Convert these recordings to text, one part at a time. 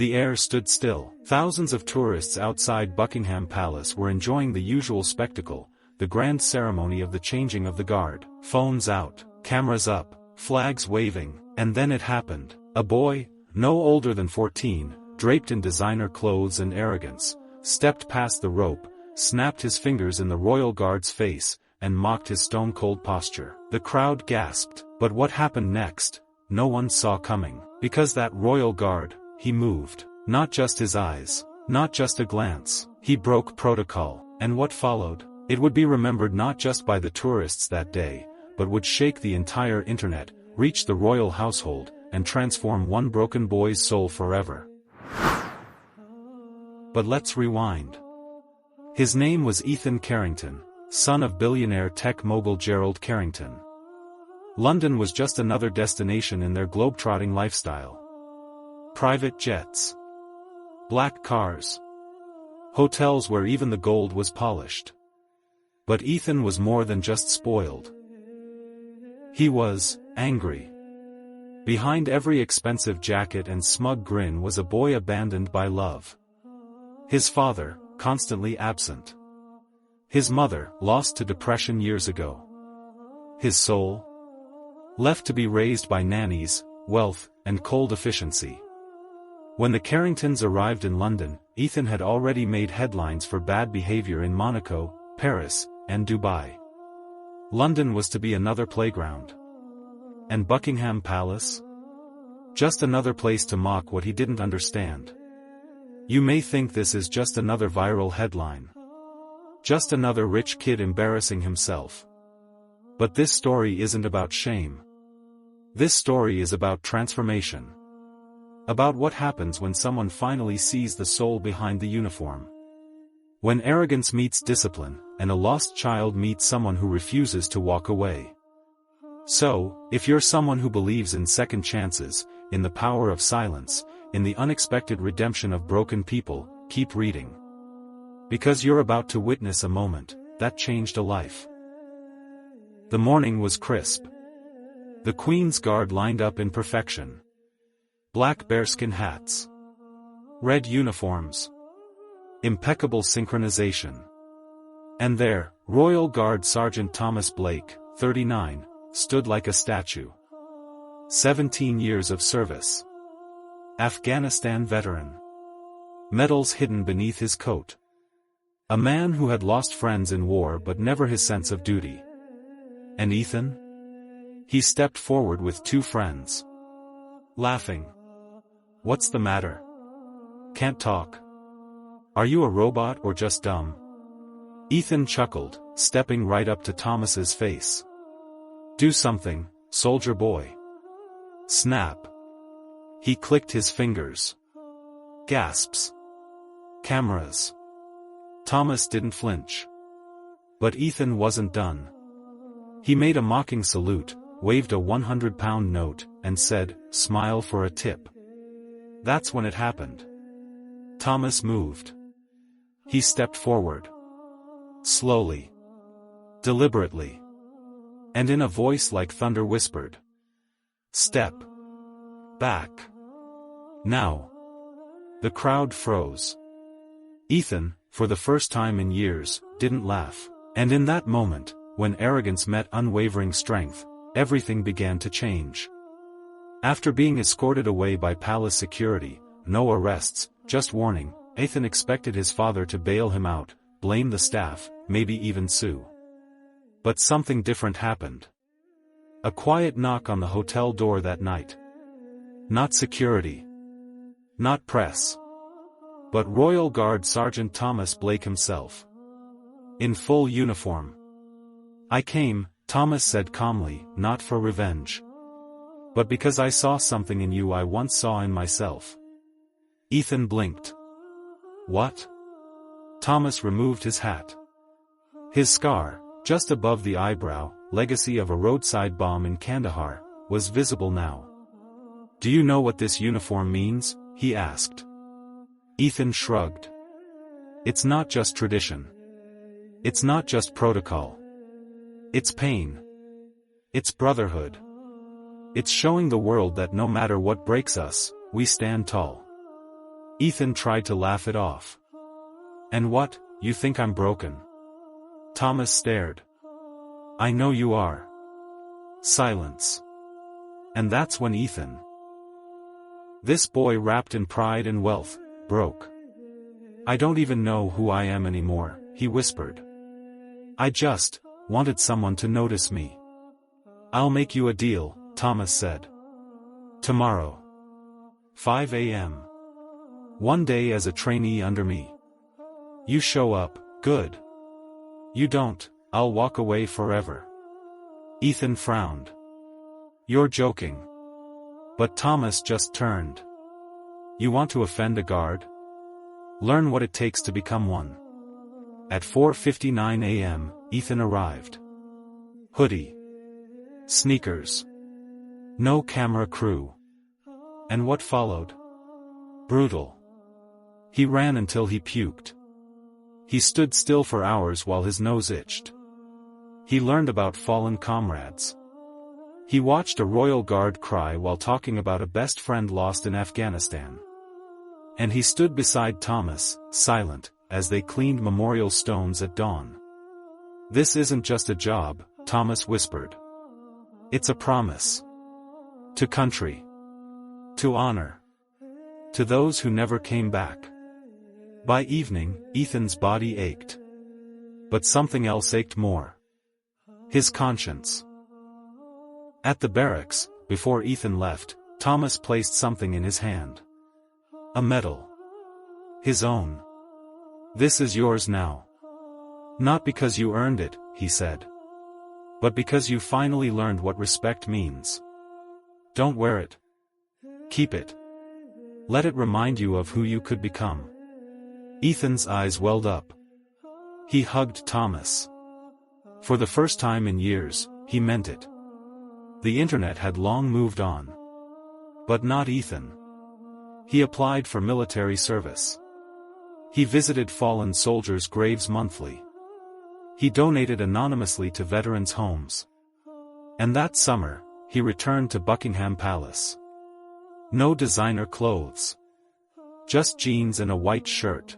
The air stood still. Thousands of tourists outside Buckingham Palace were enjoying the usual spectacle, the grand ceremony of the changing of the guard. Phones out, cameras up, flags waving, and then it happened. A boy, no older than 14, draped in designer clothes and arrogance, stepped past the rope, snapped his fingers in the royal guard's face, and mocked his stone-cold posture. The crowd gasped, but what happened next, no one saw coming. Because that royal guard, he moved. Not just his eyes, not just a glance. He broke protocol. And what followed? It would be remembered not just by the tourists that day, but would shake the entire internet, reach the royal household, and transform one broken boy's soul forever. But let's rewind. His name was Ethan Carrington, son of billionaire tech mogul Gerald Carrington. London was just another destination in their globetrotting lifestyle. Private jets. Black cars. Hotels where even the gold was polished. But Ethan was more than just spoiled. He was angry. Behind every expensive jacket and smug grin was a boy abandoned by love. His father, constantly absent. His mother, lost to depression years ago. His soul? Left to be raised by nannies, wealth, and cold efficiency. When the Carringtons arrived in London, Ethan had already made headlines for bad behavior in Monaco, Paris, and Dubai. London was to be another playground. And Buckingham Palace? Just another place to mock what he didn't understand. You may think this is just another viral headline. Just another rich kid embarrassing himself. But this story isn't about shame. This story is about transformation. About what happens when someone finally sees the soul behind the uniform. When arrogance meets discipline, and a lost child meets someone who refuses to walk away. So, if you're someone who believes in second chances, in the power of silence, in the unexpected redemption of broken people, keep reading. Because you're about to witness a moment that changed a life. The morning was crisp. The Queen's Guard lined up in perfection. Black bearskin hats. Red uniforms. Impeccable synchronization. And there, Royal Guard Sergeant Thomas Blake, 39, stood like a statue. 17 years of service. Afghanistan veteran. Medals hidden beneath his coat. A man who had lost friends in war but never his sense of duty. And Ethan? He stepped forward with two friends. Laughing. What's the matter? Can't talk? Are you a robot or just dumb? Ethan chuckled, stepping right up to Thomas's face. Do something, soldier boy. Snap. He clicked his fingers. Gasps. Cameras. Thomas didn't flinch. But Ethan wasn't done. He made a mocking salute, waved a 100-pound note, and said, "Smile for a tip." That's when it happened. Thomas moved. He stepped forward. Slowly. Deliberately. And in a voice like thunder whispered. Step. Back. Now. The crowd froze. Ethan, for the first time in years, didn't laugh. And in that moment, when arrogance met unwavering strength, everything began to change. After being escorted away by palace security, no arrests, just warning, Ethan expected his father to bail him out, blame the staff, maybe even sue. But something different happened. A quiet knock on the hotel door that night. Not security. Not press. But Royal Guard Sergeant Thomas Blake himself. In full uniform. I came, Thomas said calmly, not for revenge. But because I saw something in you I once saw in myself. Ethan blinked. What? Thomas removed his hat. His scar, just above the eyebrow, legacy of a roadside bomb in Kandahar, was visible now. Do you know what this uniform means? He asked. Ethan shrugged. It's not just tradition. It's not just protocol. It's pain. It's brotherhood. It's showing the world that no matter what breaks us, we stand tall. Ethan tried to laugh it off. And what, you think I'm broken? Thomas stared. I know you are. Silence. And that's when Ethan, this boy wrapped in pride and wealth, broke. I don't even know who I am anymore, he whispered. I just wanted someone to notice me. I'll make you a deal, Thomas said. Tomorrow. 5 a.m. One day as a trainee under me. You show up, good. You don't, I'll walk away forever. Ethan frowned. You're joking. But Thomas just turned. You want to offend a guard? Learn what it takes to become one. At 4:59 a.m., Ethan arrived. Hoodie. Sneakers. No camera crew. And what followed? Brutal. He ran until he puked. He stood still for hours while his nose itched. He learned about fallen comrades. He watched a royal guard cry while talking about a best friend lost in Afghanistan. And he stood beside Thomas, silent, as they cleaned memorial stones at dawn. This isn't just a job, Thomas whispered. It's a promise. To country. To honor. To those who never came back. By evening, Ethan's body ached. But something else ached more. His conscience. At the barracks, before Ethan left, Thomas placed something in his hand. A medal. His own. This is yours now. Not because you earned it, he said. But because you finally learned what respect means. Don't wear it. Keep it. Let it remind you of who you could become. Ethan's eyes welled up. He hugged Thomas. For the first time in years, he meant it. The internet had long moved on. But not Ethan. He applied for military service. He visited fallen soldiers' graves monthly. He donated anonymously to veterans' homes. And that summer, he returned to Buckingham Palace. No designer clothes. Just jeans and a white shirt.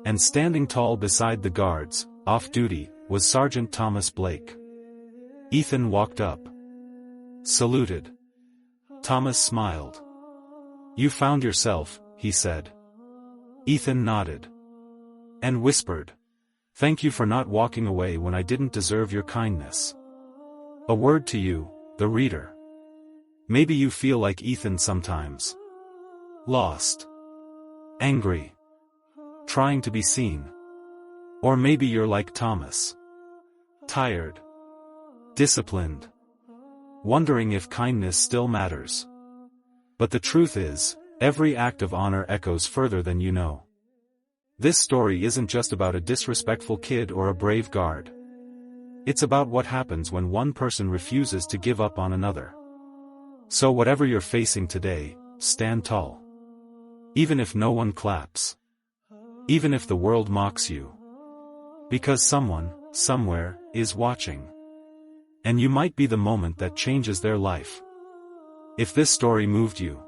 And standing tall beside the guards, off duty, was Sergeant Thomas Blake. Ethan walked up. Saluted. Thomas smiled. You found yourself, he said. Ethan nodded. And whispered. Thank you for not walking away when I didn't deserve your kindness. A word to you, the reader. Maybe you feel like Ethan sometimes. Lost. Angry. Trying to be seen. Or maybe you're like Thomas. Tired. Disciplined. Wondering if kindness still matters. But the truth is, every act of honor echoes further than you know. This story isn't just about a disrespectful kid or a brave guard. It's about what happens when one person refuses to give up on another. So whatever you're facing today, stand tall. Even if no one claps. Even if the world mocks you. Because someone, somewhere, is watching. And you might be the moment that changes their life. If this story moved you,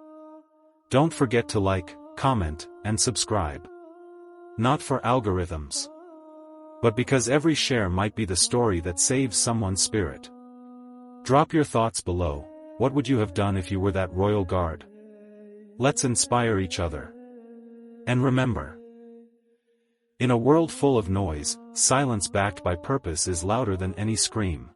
don't forget to like, comment, and subscribe. Not for algorithms. But because every share might be the story that saves someone's spirit. Drop your thoughts below. What would you have done if you were that royal guard? Let's inspire each other. And remember, in a world full of noise, silence backed by purpose is louder than any scream.